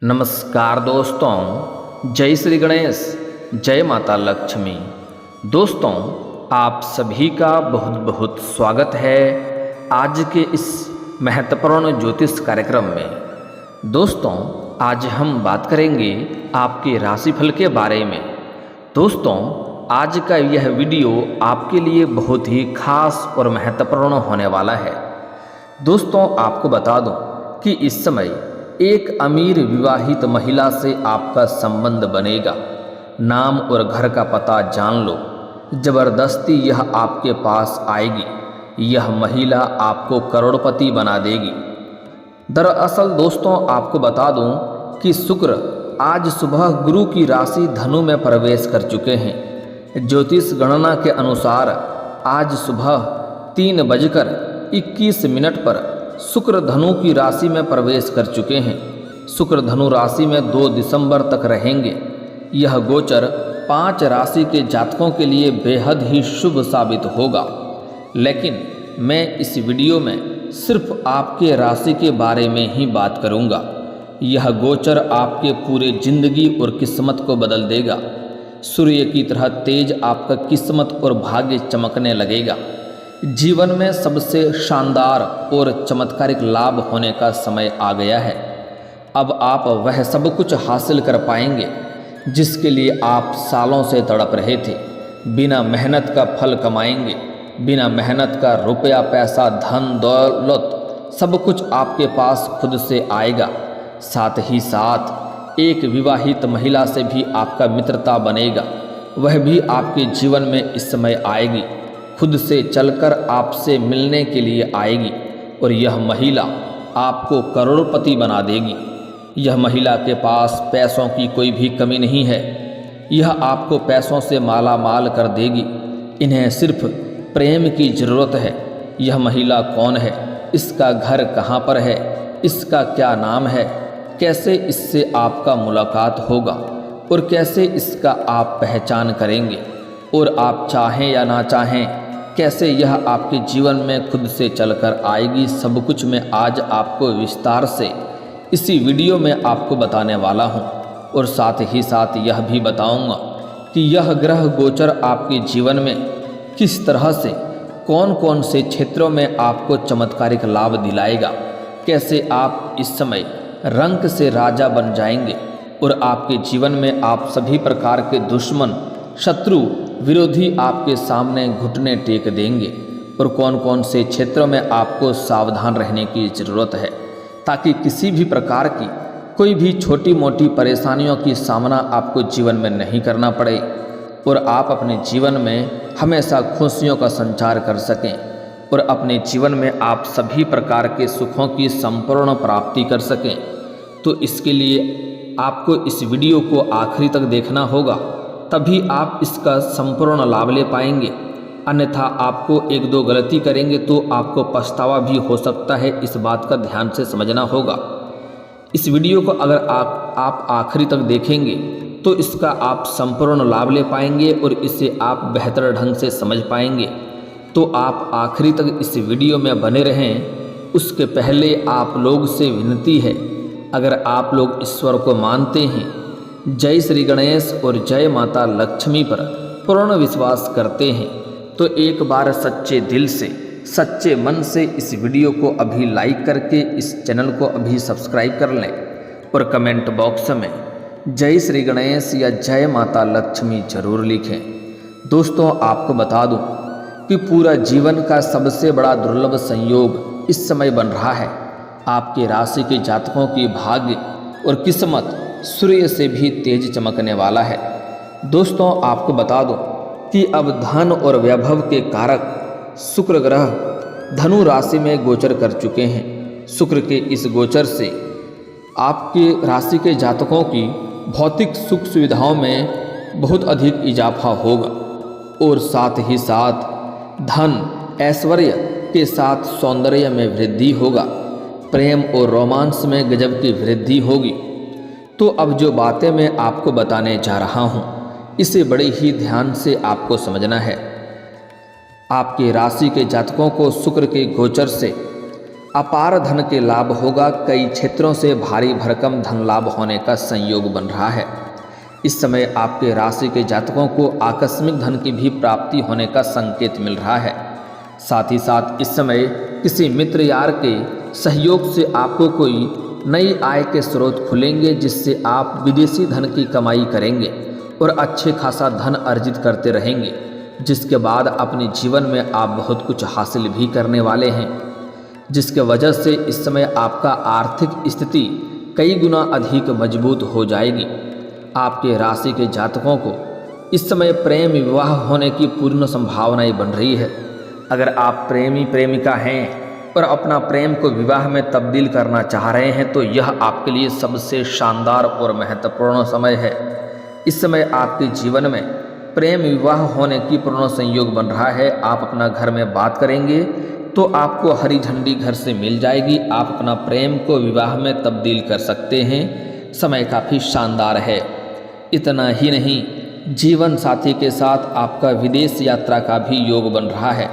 नमस्कार दोस्तों, जय श्री गणेश, जय माता लक्ष्मी। दोस्तों, आप सभी का बहुत बहुत स्वागत है आज के इस महत्वपूर्ण ज्योतिष कार्यक्रम में। दोस्तों, आज हम बात करेंगे आपके राशिफल के बारे में। दोस्तों, आज का यह वीडियो आपके लिए बहुत ही खास और महत्वपूर्ण होने वाला है। दोस्तों, आपको बता दूं कि इस समय एक अमीर विवाहित महिला से आपका संबंध बनेगा। नाम और घर का पता जान लो, जबरदस्ती यह आपके पास आएगी। यह महिला आपको करोड़पति बना देगी। दरअसल दोस्तों, आपको बता दूं कि शुक्र आज सुबह गुरु की राशि धनु में प्रवेश कर चुके हैं। ज्योतिष गणना के अनुसार आज सुबह 3:21 पर शुक्र धनु की राशि में प्रवेश कर चुके हैं। शुक्र धनु राशि में 2 दिसंबर तक रहेंगे। यह गोचर 5 राशि के जातकों के लिए बेहद ही शुभ साबित होगा। लेकिन मैं इस वीडियो में सिर्फ आपके राशि के बारे में ही बात करूंगा। यह गोचर आपके पूरे जिंदगी और किस्मत को बदल देगा। सूर्य की तरह तेज आपका किस्मत और भाग्य चमकने लगेगा। जीवन में सबसे शानदार और चमत्कारिक लाभ होने का समय आ गया है। अब आप वह सब कुछ हासिल कर पाएंगे जिसके लिए आप सालों से तड़प रहे थे। बिना मेहनत का फल कमाएंगे। बिना मेहनत का रुपया, पैसा, धन दौलत सब कुछ आपके पास खुद से आएगा। साथ ही साथ एक विवाहित महिला से भी आपका मित्रता बनेगा। वह भी आपके जीवन में इस समय आएगी। खुद से चलकर आपसे मिलने के लिए आएगी और यह महिला आपको करोड़पति बना देगी। यह महिला के पास पैसों की कोई भी कमी नहीं है। यह आपको पैसों से माला माल कर देगी। इन्हें सिर्फ प्रेम की ज़रूरत है। यह महिला कौन है, इसका घर कहाँ पर है, इसका क्या नाम है, कैसे इससे आपका मुलाकात होगा और कैसे इसका आप पहचान करेंगे, और आप चाहें या ना चाहें कैसे यह आपके जीवन में खुद से चलकर आएगी, सब कुछ मैं आज आपको विस्तार से इसी वीडियो में आपको बताने वाला हूं। और साथ ही साथ यह भी बताऊंगा कि यह ग्रह गोचर आपके जीवन में किस तरह से कौन कौन से क्षेत्रों में आपको चमत्कारिक लाभ दिलाएगा, कैसे आप इस समय रंक से राजा बन जाएंगे और आपके जीवन में आप सभी प्रकार के दुश्मन, शत्रु, विरोधी आपके सामने घुटने टेक देंगे, और कौन कौन से क्षेत्रों में आपको सावधान रहने की ज़रूरत है ताकि किसी भी प्रकार की कोई भी छोटी मोटी परेशानियों की सामना आपको जीवन में नहीं करना पड़े और आप अपने जीवन में हमेशा खुशियों का संचार कर सकें और अपने जीवन में आप सभी प्रकार के सुखों की संपूर्ण प्राप्ति कर सकें। तो इसके लिए आपको इस वीडियो को आखिरी तक देखना होगा, तभी आप इसका संपूर्ण लाभ ले पाएंगे। अन्यथा आपको 1-2 गलती करेंगे तो आपको पछतावा भी हो सकता है। इस बात का ध्यान से समझना होगा। इस वीडियो को अगर आप आखिरी तक देखेंगे तो इसका आप संपूर्ण लाभ ले पाएंगे और इसे आप बेहतर ढंग से समझ पाएंगे। तो आप आखिरी तक इस वीडियो में बने रहें। उसके पहले आप लोग से विनती है, अगर आप लोग ईश्वर को मानते हैं, जय श्री गणेश और जय माता लक्ष्मी पर पूर्ण विश्वास करते हैं, तो एक बार सच्चे दिल से, सच्चे मन से इस वीडियो को अभी लाइक करके इस चैनल को अभी सब्सक्राइब कर लें और कमेंट बॉक्स में जय श्री गणेश या जय माता लक्ष्मी जरूर लिखें। दोस्तों, आपको बता दूं कि पूरा जीवन का सबसे बड़ा दुर्लभ संयोग इस समय बन रहा है। आपके राशि के जातकों की भाग्य और किस्मत सूर्य से भी तेज चमकने वाला है। दोस्तों, आपको बता दूं कि अब धन और वैभव के कारक शुक्र ग्रह धनु राशि में गोचर कर चुके हैं। शुक्र के इस गोचर से आपके राशि के जातकों की भौतिक सुख सुविधाओं में बहुत अधिक इजाफा होगा और साथ ही साथ धन, ऐश्वर्य के साथ सौंदर्य में वृद्धि होगा। प्रेम और रोमांस में गजब की वृद्धि होगी। तो अब जो बातें मैं आपको बताने जा रहा हूँ, इसे बड़े ही ध्यान से आपको समझना है। आपके राशि के जातकों को शुक्र के गोचर से अपार धन के लाभ होगा। कई क्षेत्रों से भारी भरकम धन लाभ होने का संयोग बन रहा है। इस समय आपके राशि के जातकों को आकस्मिक धन की भी प्राप्ति होने का संकेत मिल रहा है। साथ ही साथ इस समय किसी मित्र यार के सहयोग से आपको कोई नई आय के स्रोत खुलेंगे, जिससे आप विदेशी धन की कमाई करेंगे और अच्छे खासा धन अर्जित करते रहेंगे, जिसके बाद अपने जीवन में आप बहुत कुछ हासिल भी करने वाले हैं, जिसके वजह से इस समय आपका आर्थिक स्थिति कई गुना अधिक मजबूत हो जाएगी। आपके राशि के जातकों को इस समय प्रेम विवाह होने की पूर्ण संभावनाएं बन रही है। अगर आप प्रेमी प्रेमिका हैं और अपना प्रेम को विवाह में तब्दील करना चाह रहे हैं तो यह आपके लिए सबसे शानदार और महत्वपूर्ण समय है। इस समय आपके जीवन में प्रेम विवाह होने की पूर्ण संयोग बन रहा है। आप अपना घर में बात करेंगे तो आपको हरी झंडी घर से मिल जाएगी। आप अपना प्रेम को विवाह में तब्दील कर सकते हैं। समय काफ़ी शानदार है। इतना ही नहीं, जीवन साथी के साथ आपका विदेश यात्रा का भी योग बन रहा है।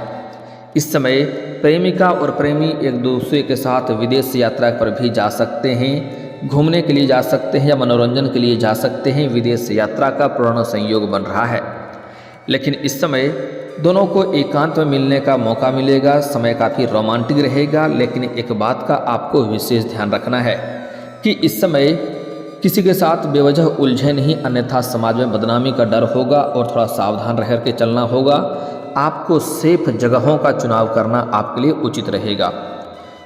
इस समय प्रेमिका और प्रेमी एक दूसरे के साथ विदेश यात्रा पर भी जा सकते हैं, घूमने के लिए जा सकते हैं या मनोरंजन के लिए जा सकते हैं। विदेश यात्रा का पूर्ण संयोग बन रहा है। लेकिन इस समय दोनों को एकांत में मिलने का मौका मिलेगा। समय काफ़ी रोमांटिक रहेगा। लेकिन एक बात का आपको विशेष ध्यान रखना है कि इस समय किसी के साथ बेवजह उलझे नहीं, अन्यथा समाज में बदनामी का डर होगा और थोड़ा सावधान रह के चलना होगा। आपको सेफ जगहों का चुनाव करना आपके लिए उचित रहेगा।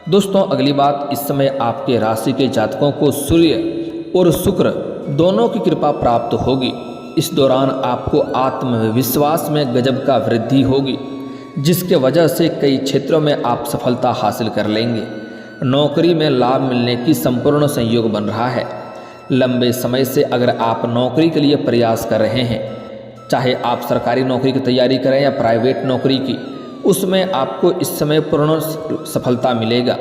दोस्तों, अगली बात, इस समय आपके राशि के जातकों को सूर्य और शुक्र दोनों की कृपा प्राप्त होगी। इस दौरान आपको आत्मविश्वास में गजब का वृद्धि होगी, जिसके वजह से कई क्षेत्रों में आप सफलता हासिल कर लेंगे। नौकरी में लाभ मिलने की संपूर्ण संयोग बन रहा है। लंबे समय से अगर आप नौकरी के लिए प्रयास कर रहे हैं, चाहे आप सरकारी नौकरी की तैयारी करें या प्राइवेट नौकरी की, उसमें आपको इस समय पूर्ण सफलता मिलेगा।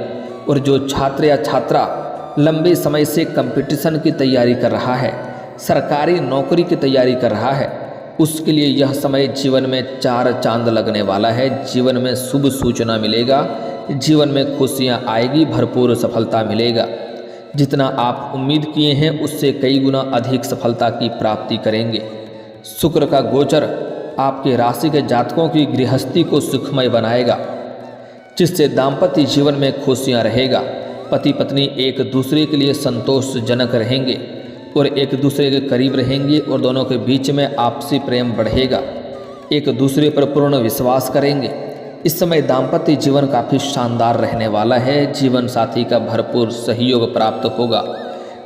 और जो छात्र या छात्रा लंबे समय से कंपटीशन की तैयारी कर रहा है, सरकारी नौकरी की तैयारी कर रहा है, उसके लिए यह समय जीवन में 4 चांद लगने वाला है। जीवन में शुभ सूचना मिलेगा, जीवन में खुशियाँ आएगी, भरपूर सफलता मिलेगा। जितना आप उम्मीद किए हैं उससे कई गुना अधिक सफलता की प्राप्ति करेंगे। शुक्र का गोचर आपके राशि के जातकों की गृहस्थी को सुखमय बनाएगा, जिससे दाम्पत्य जीवन में खुशियां रहेगा। पति पत्नी एक दूसरे के लिए संतोषजनक रहेंगे और एक दूसरे के करीब रहेंगे और दोनों के बीच में आपसी प्रेम बढ़ेगा। एक दूसरे पर पूर्ण विश्वास करेंगे। इस समय दाम्पत्य जीवन काफ़ी शानदार रहने वाला है। जीवन साथी का भरपूर सहयोग प्राप्त होगा।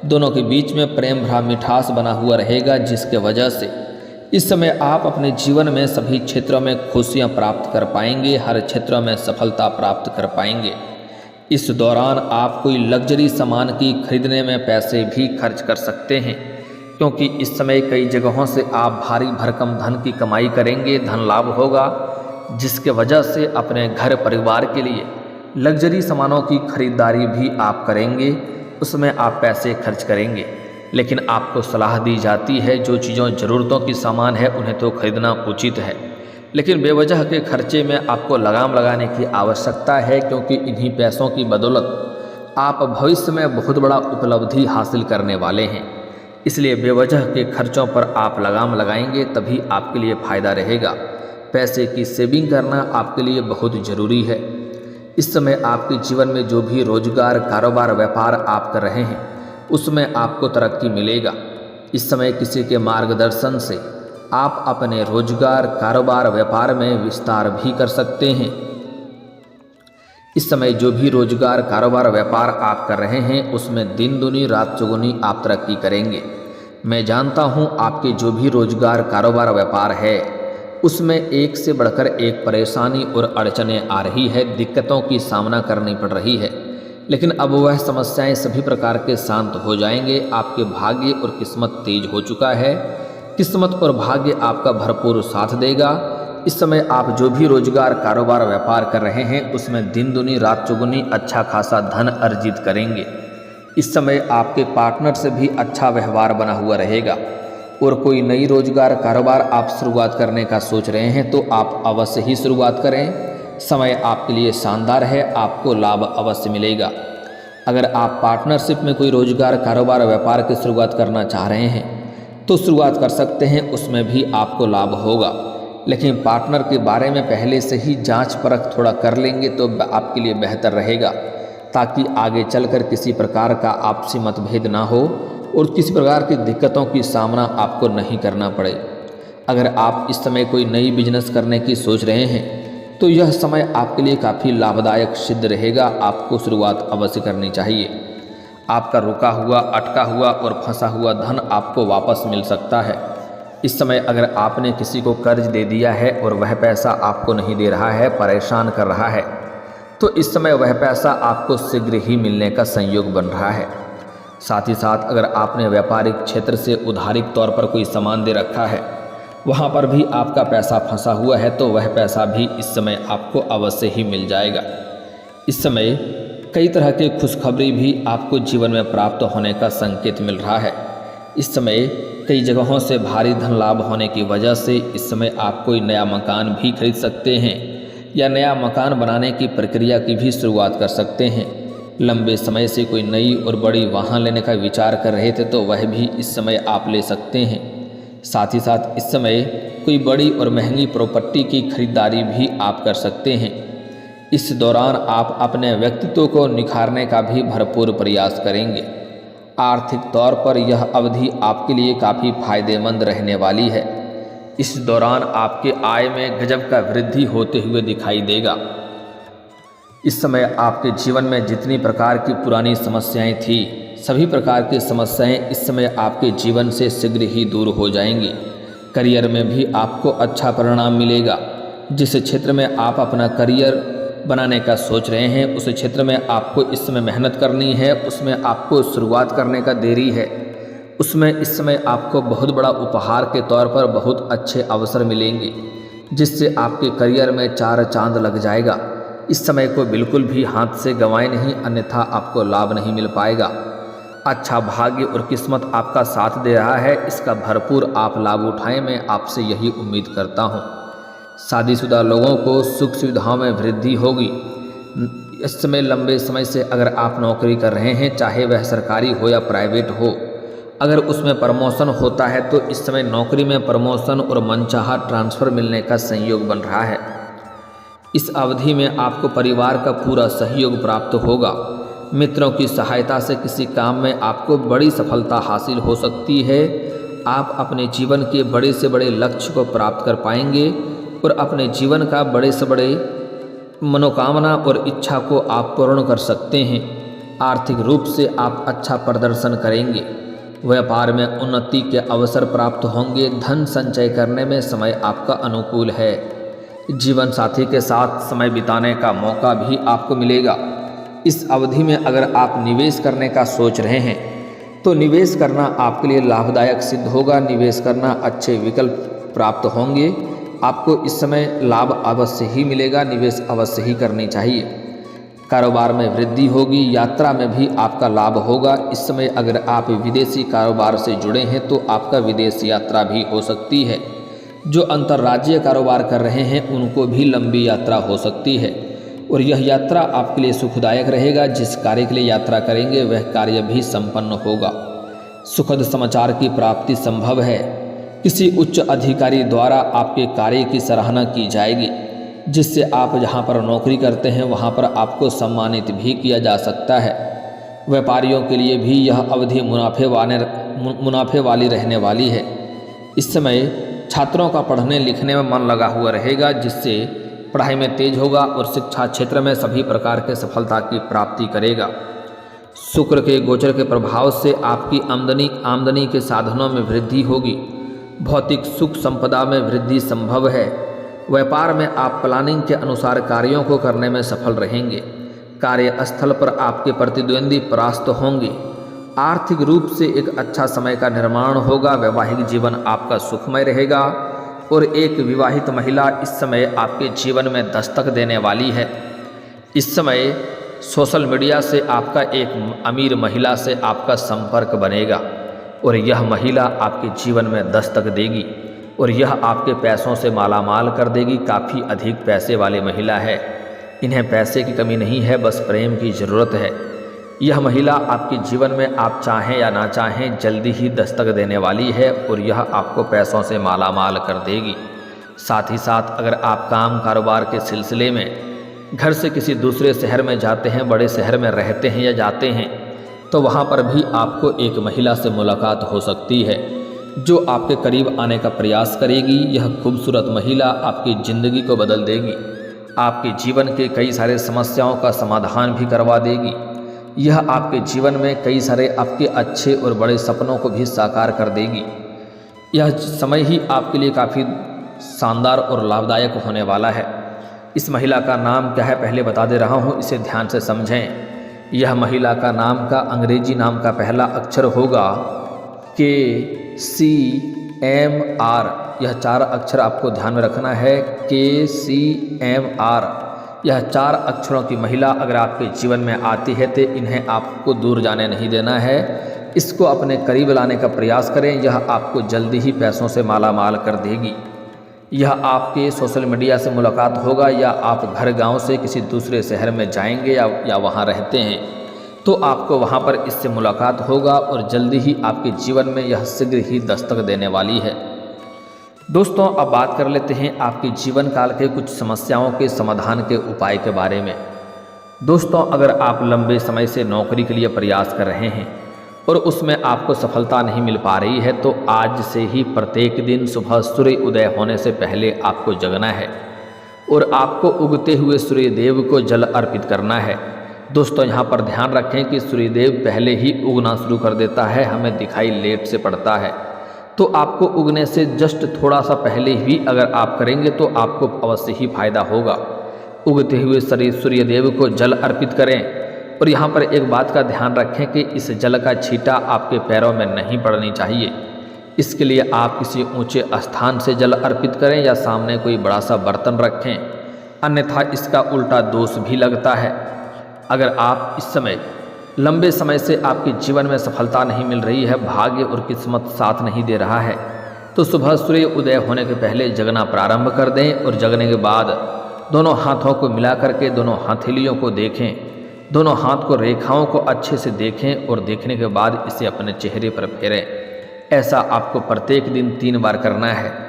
दोनों के बीच में प्रेम भरा मिठास बना हुआ रहेगा, जिसके वजह से इस समय आप अपने जीवन में सभी क्षेत्रों में खुशियां प्राप्त कर पाएंगे, हर क्षेत्रों में सफलता प्राप्त कर पाएंगे। इस दौरान आप कोई लग्जरी सामान की खरीदने में पैसे भी खर्च कर सकते हैं, क्योंकि इस समय कई जगहों से आप भारी भरकम धन की कमाई करेंगे, धन लाभ होगा, जिसके वजह से अपने घर परिवार के लिए लग्जरी सामानों की खरीदारी भी आप करेंगे, उसमें आप पैसे खर्च करेंगे। लेकिन आपको सलाह दी जाती है जो चीज़ों ज़रूरतों की सामान है उन्हें तो खरीदना उचित है, लेकिन बेवजह के खर्चे में आपको लगाम लगाने की आवश्यकता है, क्योंकि इन्हीं पैसों की बदौलत आप भविष्य में बहुत बड़ा उपलब्धि हासिल करने वाले हैं। इसलिए बेवजह के खर्चों पर आप लगाम लगाएंगे तभी आपके लिए फ़ायदा रहेगा। पैसे की सेविंग करना आपके लिए बहुत ज़रूरी है। इस समय आपके जीवन में जो भी रोजगार, कारोबार, व्यापार आप कर रहे हैं उसमें आपको तरक्की मिलेगा। इस समय किसी के मार्गदर्शन से आप अपने रोजगार, कारोबार, व्यापार में विस्तार भी कर सकते हैं। इस समय जो भी रोजगार, कारोबार, व्यापार आप कर रहे हैं उसमें दिन दुनी रात चौगुनी आप तरक्की करेंगे। मैं जानता हूं आपके जो भी रोजगार, कारोबार, व्यापार है उसमें एक से बढ़कर एक परेशानी और अड़चनें आ रही है, दिक्कतों की सामना करनी पड़ रही है, लेकिन अब वह समस्याएं सभी प्रकार के शांत हो जाएंगे। आपके भाग्य और किस्मत तेज हो चुका है। किस्मत और भाग्य आपका भरपूर साथ देगा। इस समय आप जो भी रोजगार, कारोबार, व्यापार कर रहे हैं उसमें दिन दुनी रात चौगुनी अच्छा खासा धन अर्जित करेंगे। इस समय आपके पार्टनर से भी अच्छा व्यवहार बना हुआ रहेगा। और कोई नई रोजगार, कारोबार आप शुरुआत करने का सोच रहे हैं तो आप अवश्य ही शुरुआत करें। समय आपके लिए शानदार है, आपको लाभ अवश्य मिलेगा। अगर आप पार्टनरशिप में कोई रोजगार, कारोबार, व्यापार की शुरुआत करना चाह रहे हैं तो शुरुआत कर सकते हैं, उसमें भी आपको लाभ होगा। लेकिन पार्टनर के बारे में पहले से ही जांच परख थोड़ा कर लेंगे तो आपके लिए बेहतर रहेगा, ताकि आगे चलकर किसी प्रकार का आपसी मतभेद ना हो और किसी प्रकार की दिक्कतों की सामना आपको नहीं करना पड़े। अगर आप इस समय कोई नई बिजनेस करने की सोच रहे हैं तो यह समय आपके लिए काफ़ी लाभदायक सिद्ध रहेगा, आपको शुरुआत अवश्य करनी चाहिए। आपका रुका हुआ, अटका हुआ और फंसा हुआ धन आपको वापस मिल सकता है। इस समय अगर आपने किसी को कर्ज दे दिया है और वह पैसा आपको नहीं दे रहा है, परेशान कर रहा है, तो इस समय वह पैसा आपको शीघ्र ही मिलने का संयोग बन रहा है। साथ ही साथ अगर आपने व्यापारिक क्षेत्र से उधारिक तौर पर कोई सामान दे रखा है, वहाँ पर भी आपका पैसा फंसा हुआ है, तो वह पैसा भी इस समय आपको अवश्य ही मिल जाएगा। इस समय कई तरह की खुशखबरी भी आपको जीवन में प्राप्त होने का संकेत मिल रहा है। इस समय कई जगहों से भारी धन लाभ होने की वजह से इस समय आप कोई नया मकान भी खरीद सकते हैं या नया मकान बनाने की प्रक्रिया की भी शुरुआत कर सकते हैं। लंबे समय से कोई नई और बड़ी वाहन लेने का विचार कर रहे थे तो वह भी इस समय आप ले सकते हैं। साथ ही साथ इस समय कोई बड़ी और महंगी प्रॉपर्टी की खरीदारी भी आप कर सकते हैं। इस दौरान आप अपने व्यक्तित्व को निखारने का भी भरपूर प्रयास करेंगे। आर्थिक तौर पर यह अवधि आपके लिए काफ़ी फायदेमंद रहने वाली है। इस दौरान आपके आय में गजब का वृद्धि होते हुए दिखाई देगा। इस समय आपके जीवन में जितनी प्रकार की पुरानी समस्याएं थी, सभी प्रकार की समस्याएं इस समय आपके जीवन से शीघ्र ही दूर हो जाएंगी। करियर में भी आपको अच्छा परिणाम मिलेगा। जिस क्षेत्र में आप अपना करियर बनाने का सोच रहे हैं, उस क्षेत्र में आपको इस समय मेहनत करनी है, उसमें आपको शुरुआत करने का देरी है। उसमें इस समय आपको बहुत बड़ा उपहार के तौर पर बहुत अच्छे अवसर मिलेंगे, जिससे आपके करियर में चार चांद लग जाएगा। इस समय को बिल्कुल भी हाथ से गंवाए नहीं, अन्यथा आपको लाभ नहीं मिल पाएगा। अच्छा भाग्य और किस्मत आपका साथ दे रहा है, इसका भरपूर आप लाभ उठाएं, मैं आपसे यही उम्मीद करता हूं। शादीशुदा लोगों को सुख सुविधाओं में वृद्धि होगी। इस समय लंबे समय से अगर आप नौकरी कर रहे हैं, चाहे वह सरकारी हो या प्राइवेट हो, अगर उसमें प्रमोशन होता है तो इस समय नौकरी में प्रमोशन और मनचाहा ट्रांसफ़र मिलने का संयोग बन रहा है। इस अवधि में आपको परिवार का पूरा सहयोग प्राप्त होगा। मित्रों की सहायता से किसी काम में आपको बड़ी सफलता हासिल हो सकती है। आप अपने जीवन के बड़े से बड़े लक्ष्य को प्राप्त कर पाएंगे और अपने जीवन का बड़े से बड़े मनोकामना और इच्छा को आप पूर्ण कर सकते हैं। आर्थिक रूप से आप अच्छा प्रदर्शन करेंगे। व्यापार में उन्नति के अवसर प्राप्त होंगे। धन संचय करने में समय आपका अनुकूल है। जीवन साथी के साथ समय बिताने का मौका भी आपको मिलेगा। इस अवधि में अगर आप निवेश करने का सोच रहे हैं तो निवेश करना आपके लिए लाभदायक सिद्ध होगा। निवेश करना अच्छे विकल्प प्राप्त होंगे। आपको इस समय लाभ अवश्य ही मिलेगा। निवेश अवश्य ही करनी चाहिए। कारोबार में वृद्धि होगी। यात्रा में भी आपका लाभ होगा। इस समय अगर आप विदेशी कारोबार से जुड़े हैं तो आपका विदेश यात्रा भी हो सकती है। जो अंतर्राज्यीय कारोबार कर रहे हैं उनको भी लंबी यात्रा हो सकती है और यह यात्रा आपके लिए सुखदायक रहेगा। जिस कार्य के लिए यात्रा करेंगे वह कार्य भी संपन्न होगा। सुखद समाचार की प्राप्ति संभव है। किसी उच्च अधिकारी द्वारा आपके कार्य की सराहना की जाएगी, जिससे आप जहां पर नौकरी करते हैं वहां पर आपको सम्मानित भी किया जा सकता है। व्यापारियों के लिए भी यह अवधि मुनाफे वाली रहने वाली है। इस समय छात्रों का पढ़ने लिखने में मन लगा हुआ रहेगा, जिससे पढ़ाई में तेज होगा और शिक्षा क्षेत्र में सभी प्रकार के सफलता की प्राप्ति करेगा। शुक्र के गोचर के प्रभाव से आपकी आमदनी के साधनों में वृद्धि होगी। भौतिक सुख संपदा में वृद्धि संभव है। व्यापार में आप प्लानिंग के अनुसार कार्यों को करने में सफल रहेंगे। कार्यस्थल पर आपके प्रतिद्वंदी परास्त होंगे। आर्थिक रूप से एक अच्छा समय का निर्माण होगा। वैवाहिक जीवन आपका सुखमय रहेगा और एक विवाहित महिला इस समय आपके जीवन में दस्तक देने वाली है। इस समय सोशल मीडिया से आपका एक अमीर महिला से आपका संपर्क बनेगा और यह महिला आपके जीवन में दस्तक देगी। और यह आपके पैसों से मालामाल कर देगी। काफ़ी अधिक पैसे वाली महिला है, इन्हें पैसे की कमी नहीं है, बस प्रेम की ज़रूरत है। यह महिला आपके जीवन में आप चाहें या ना चाहें जल्दी ही दस्तक देने वाली है और यह आपको पैसों से मालामाल कर देगी। साथ ही साथ अगर आप काम कारोबार के सिलसिले में घर से किसी दूसरे शहर में जाते हैं, बड़े शहर में रहते हैं या जाते हैं, तो वहाँ पर भी आपको एक महिला से मुलाकात हो सकती है जो आपके करीब आने का प्रयास करेगी। यह खूबसूरत महिला आपकी ज़िंदगी को बदल देगी, आपके जीवन के कई सारे समस्याओं का समाधान भी करवा देगी। यह आपके जीवन में कई सारे आपके अच्छे और बड़े सपनों को भी साकार कर देगी। यह समय ही आपके लिए काफ़ी शानदार और लाभदायक होने वाला है। इस महिला का नाम क्या है पहले बता दे रहा हूँ, इसे ध्यान से समझें। यह महिला का नाम का अंग्रेजी नाम का पहला अक्षर होगा KCMR। यह 4 अक्षर आपको ध्यान में रखना है, KCMR। यह 4 अक्षरों की महिला अगर आपके जीवन में आती है तो इन्हें आपको दूर जाने नहीं देना है, इसको अपने करीब लाने का प्रयास करें। यह आपको जल्दी ही पैसों से मालामाल कर देगी। यह आपके सोशल मीडिया से मुलाकात होगा या आप घर गांव से किसी दूसरे शहर में जाएंगे या वहां रहते हैं तो आपको वहां पर इससे मुलाकात होगा और जल्दी ही आपके जीवन में यह शीघ्र ही दस्तक देने वाली है। दोस्तों, अब बात कर लेते हैं आपके जीवन काल के कुछ समस्याओं के समाधान के उपाय के बारे में। दोस्तों, अगर आप लंबे समय से नौकरी के लिए प्रयास कर रहे हैं और उसमें आपको सफलता नहीं मिल पा रही है तो आज से ही प्रत्येक दिन सुबह सूर्य उदय होने से पहले आपको जगना है और आपको उगते हुए सूर्य देव को जल अर्पित करना है। दोस्तों, यहाँ पर ध्यान रखें कि सूर्यदेव पहले ही उगना शुरू कर देता है, हमें दिखाई लेट से पड़ता है, तो आपको उगने से जस्ट थोड़ा सा पहले भी अगर आप करेंगे तो आपको अवश्य ही फायदा होगा। उगते हुए सूर्यदेव को जल अर्पित करें और यहाँ पर एक बात का ध्यान रखें कि इस जल का छींटा आपके पैरों में नहीं पड़नी चाहिए। इसके लिए आप किसी ऊंचे स्थान से जल अर्पित करें या सामने कोई बड़ा सा बर्तन रखें, अन्यथा इसका उल्टा दोष भी लगता है। अगर आप इस समय लंबे समय से आपके जीवन में सफलता नहीं मिल रही है, भाग्य और किस्मत साथ नहीं दे रहा है, तो सुबह सूर्य उदय होने के पहले जगना प्रारंभ कर दें और जगने के बाद दोनों हाथों को मिला करके दोनों हथेलियों को देखें, दोनों हाथ को रेखाओं को अच्छे से देखें और देखने के बाद इसे अपने चेहरे पर फेरें। ऐसा आपको प्रत्येक दिन 3 बार करना है।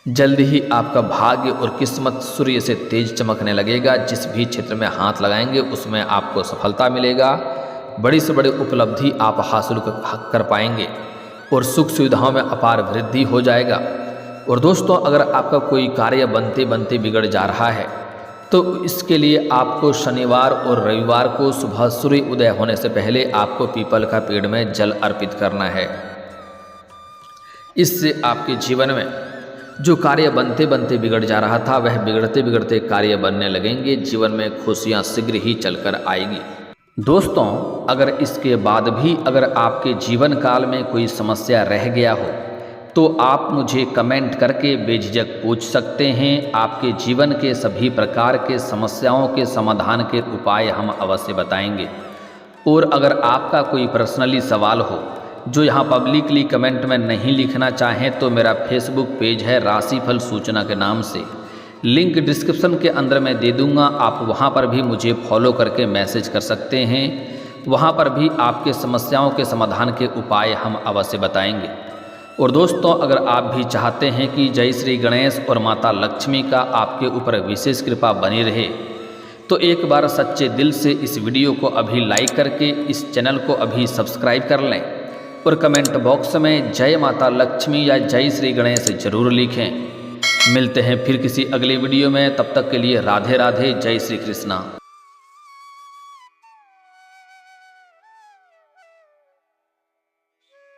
जल्दी ही आपका भाग्य और किस्मत सूर्य से तेज चमकने लगेगा। जिस भी क्षेत्र में हाथ लगाएंगे उसमें आपको सफलता मिलेगा, बड़ी से बड़ी उपलब्धि आप हासिल कर पाएंगे और सुख सुविधाओं में अपार वृद्धि हो जाएगा। और दोस्तों, अगर आपका कोई कार्य बनते बनते बिगड़ जा रहा है तो इसके लिए आपको शनिवार और रविवार को सुबह सूर्य उदय होने से पहले आपको पीपल का पेड़ में जल अर्पित करना है। इससे आपके जीवन में जो कार्य बनते बनते बिगड़ जा रहा था वह बिगड़ते बिगड़ते कार्य बनने लगेंगे। जीवन में खुशियां शीघ्र ही चलकर आएगी। दोस्तों, अगर इसके बाद भी अगर आपके जीवन काल में कोई समस्या रह गया हो तो आप मुझे कमेंट करके बेझिझक पूछ सकते हैं। आपके जीवन के सभी प्रकार के समस्याओं के समाधान के उपाय हम अवश्य बताएंगे। और अगर आपका कोई पर्सनली सवाल हो जो यहाँ पब्लिकली कमेंट में नहीं लिखना चाहें तो मेरा फेसबुक पेज है राशिफल सूचना के नाम से, लिंक डिस्क्रिप्शन के अंदर मैं दे दूँगा। आप वहाँ पर भी मुझे फॉलो करके मैसेज कर सकते हैं। वहाँ पर भी आपके समस्याओं के समाधान के उपाय हम अवश्य बताएंगे। और दोस्तों, अगर आप भी चाहते हैं कि जय श्री गणेश और माता लक्ष्मी का आपके ऊपर विशेष कृपा बनी रहे तो एक बार सच्चे दिल से इस वीडियो को अभी लाइक करके इस चैनल को अभी सब्सक्राइब कर लें और कमेंट बॉक्स में जय माता लक्ष्मी या जय श्री गणेश जरूर लिखें। मिलते हैं फिर किसी अगले वीडियो में, तब तक के लिए राधे राधे, जय श्री कृष्णा।